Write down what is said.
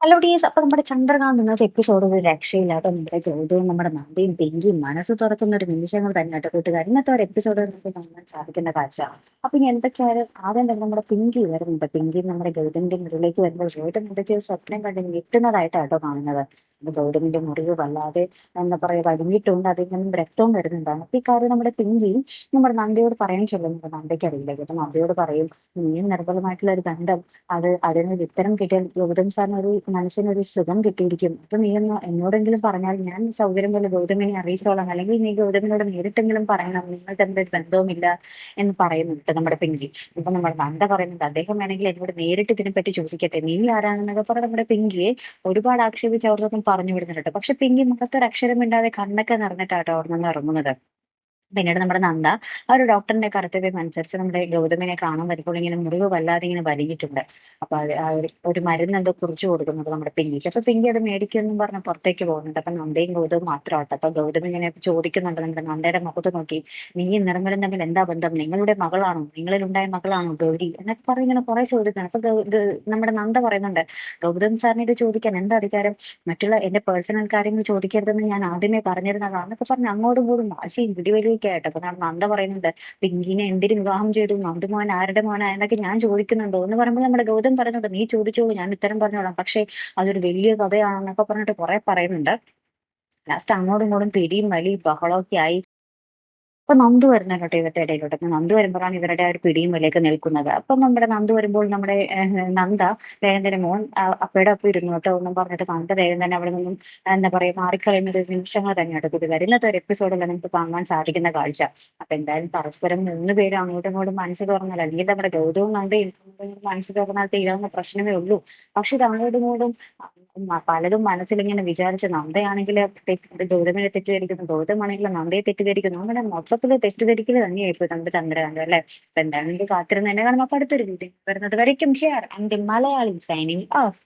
Hello dears, അപ്പൊ നമ്മുടെ ചന്ദ്രകാന്ത് ഇന്നത്തെ എപ്പിസോഡ് ഒരു രക്ഷയില്ല കേട്ടോ. നമ്മുടെ ഗൗതവും നമ്മുടെ നന്ദിയും പിങ്കിയും മനസ്സ് തുറക്കുന്ന ഒരു നിമിഷങ്ങൾ തന്നെ കേട്ടോ കൂട്ടുകാർ. ഇന്നത്തെ ഒരു എപ്പിസോഡ് നമുക്ക് കാണാൻ സാധിക്കുന്ന കാഴ്ച. അപ്പൊ ഇനി എന്തൊക്കെയായാലും ആദ്യം തന്നെ നമ്മുടെ പിങ്കി വരുന്നുണ്ട്. പിങ്കി നമ്മുടെ ഗൗതമിന്റെ മുറിയിലേക്ക് വരുമ്പോൾ ഗൗതം എന്തൊക്കെയോ സ്വപ്നം കണ്ട് ഞെട്ടുന്നതായിട്ടാട്ടോ കാണുന്നത്. അപ്പൊ ഗൗതമിന്റെ മുറിവ് വല്ലാതെ എന്താ പറയാ വലിഞ്ഞിട്ടുണ്ട്, അതിൽ നിന്നും രക്തവും വരുന്നുണ്ടാണ്. അപ്പൊ ഈ കാര്യം നമ്മുടെ പിങ്കിയും നമ്മുടെ നന്ദിയോട് പറയാൻ ചെല്ലുന്നുണ്ട്. നന്ദിക്ക് അറിയില്ല. കേട്ടോ നന്ദിയോട് പറയും, നീയും നിർബലമായിട്ടുള്ള ഒരു ബന്ധം, അതിനൊരു ഉത്തരം കിട്ടിയാൽ ഗൗതം സാറിന് ഒരു മനസ്സിനൊരു സുഖം കിട്ടിയിരിക്കും. അപ്പൊ നീ ഒന്ന് എന്നോടെങ്കിലും പറഞ്ഞാൽ ഞാൻ സൗകര്യം പോലെ ഗൗതമിനെ അറിയിച്ചോളാം, അല്ലെങ്കിൽ നീ ഗൗതമിനോട് നേരിട്ടെങ്കിലും പറയണം, നിങ്ങൾ തമ്മിൽ ഒരു ബന്ധവുമില്ല എന്ന് പറയുന്നുണ്ട് നമ്മുടെ പിങ്കി. ഇപ്പൊ നമ്മുടെ നന്ദ പറയുന്നുണ്ട്, അദ്ദേഹം വേണമെങ്കിൽ എന്നോട് നേരിട്ട് ഇതിനെപ്പറ്റി ചോദിക്കട്ടെ, നീ ആരാണെന്നൊക്കെ പറഞ്ഞ നമ്മുടെ പിങ്കിയെ ഒരുപാട് ആക്ഷേപിച്ച് അവിടുന്ന് പറഞ്ഞു വിടുന്നുണ്ട്. പക്ഷെ പിങ്കി മുഖത്തൊരു അക്ഷരം ഇണ്ടാതെ കണ്ണൊക്കെ നിറഞ്ഞിട്ടാട്ടോ അവിടെ നിന്ന് ഇറങ്ങുന്നത്. പിന്നീട് നമ്മുടെ നന്ദ ആ ഒരു ഡോക്ടറിന്റെ കർത്തവ്യം അനുസരിച്ച് നമ്മുടെ ഗൗതമിനെ കാണാൻ വരുമ്പോൾ ഇങ്ങനെ മുറിവ് വല്ലാതെ ഇങ്ങനെ വലിഞ്ഞിട്ടുണ്ട്. അപ്പൊ അത് ആ ഒരു മരുന്ന് എന്തോ കുറിച്ച് കൊടുക്കുന്നുണ്ട് നമ്മുടെ പിങ്കിക്ക്. അപ്പൊ പിങ്കി അത് മേടിക്കുമെന്നും പറഞ്ഞ് പുറത്തേക്ക് പോകുന്നുണ്ട്. അപ്പൊ നന്ദയും ഗൗതവും മാത്രമാട്ടോ. അപ്പൊ ഗൗതം ഇങ്ങനെ ചോദിക്കുന്നുണ്ട് നമ്മുടെ നന്ദയുടെ മുഖത്ത് നോക്കി, നീ നിർമ്മലും തമ്മിൽ എന്താ ബന്ധം, നിങ്ങളുടെ മകളാണോ, നിങ്ങളിലുണ്ടായ മകളാണോ ഗൗരി എന്നൊക്കെ പറഞ്ഞ് ഇങ്ങനെ കുറെ ചോദിക്കണം. അപ്പൊ നമ്മുടെ നന്ദ പറയുന്നുണ്ട്, ഗൗതം സാറിന് ഇത് ചോദിക്കാൻ എന്താ അധികാരം, മറ്റുള്ള എന്റെ പേഴ്സണൽ കാര്യങ്ങൾ ചോദിക്കരുതെന്ന് ഞാൻ ആദ്യമേ പറഞ്ഞിരുന്നതാന്നൊക്കെ പറഞ്ഞ് അങ്ങോട്ടും ഇങ്ങോട്ടും വാശിയും പിടിവലിയൊക്കെ ആയിട്ട്. അപ്പൊ നന്ദ പറയുന്നുണ്ട്, പിങ്കിനെ എന്തിന് വിവാഹം ചെയ്തു, നന്ദുമോൻ ആരുടെ മോനാ എന്നൊക്കെ ഞാൻ ചോദിക്കുന്നുണ്ടോ എന്ന് പറയുമ്പോൾ നമ്മുടെ ഗൗതം പറയുന്നുണ്ട്, നീ ചോദിച്ചോളൂ, ഞാൻ ഉത്തരം പറഞ്ഞോളാം, പക്ഷെ അതൊരു വലിയ കഥയാണെന്നൊക്കെ പറഞ്ഞിട്ട് കുറെ പറയുന്നുണ്ട്. ലാസ്റ്റ് അങ്ങോട്ടും ഇങ്ങോട്ടും പിടിയും വലിയും ബഹളമൊക്കെ ആയി. അപ്പൊ നന്ദു വരുന്നുണ്ട് ഇവരുടെ ഇടയിലോട്ട്. അപ്പൊ നന്ദു വരുമ്പോഴാണ് ഇവരുടെ ആ ഒരു പിടിയും വലിയൊക്കെ നിൽക്കുന്നത്. അപ്പൊ നമ്മുടെ നന്ദു വരുമ്പോൾ നമ്മുടെ നന്ദ വേഗം തന്നെ മോൻ അപ്പയുടെ ഒപ്പം ഇരുന്നു കേട്ടോ ഒന്നും പറഞ്ഞിട്ട് നന്ദ വേഗം തന്നെ അവിടെ നിന്നും എന്താ പറയാ മാറിക്കളയുന്ന ഒരു നിമിഷങ്ങൾ തന്നെയാണ് കൂട്ടുകാർ ഇന്നത്തെ ഒരു എപ്പിസോഡിൽ നമുക്ക് കാണാൻ സാധിക്കുന്ന കാഴ്ച. അപ്പൊ എന്തായാലും പരസ്പരം മൂന്ന് പേരും അങ്ങോട്ടും ഇങ്ങോട്ടും മനസ്സ് തുറന്നാൽ, അല്ലെങ്കിൽ നമ്മുടെ ഗൗതവും നന്ദയും മനസ്സ് തുറന്നാൽ തീരാവുന്ന പ്രശ്നമേ ഉള്ളൂ. പക്ഷെ ഇത് അങ്ങോട്ടും ഇങ്ങോട്ടും പലതും മനസ്സിലിങ്ങനെ വിചാരിച്ച് നന്ദയാണെങ്കിൽ ഗൗതമിനെ തെറ്റിദ്ധരിക്കുന്നു, ഗൗതമാണെങ്കിൽ നന്ദയെ തെറ്റിദ്ധരിക്കുന്നു, അങ്ങനെ മൊത്തത്തില് തെറ്റിദ്ധരിക്കല് തന്നെയായിപ്പോ നമ്മുടെ ചന്ദ്രകാന്തം അല്ലെ. അപ്പൊ എന്തായാലും ഇത് കാത്തിരുന്ന് തന്നെ കാണും. അപ്പൊ അടുത്തൊരു വീഡിയോ വരുന്നത് വരയ്ക്കും here and Malayali signing off.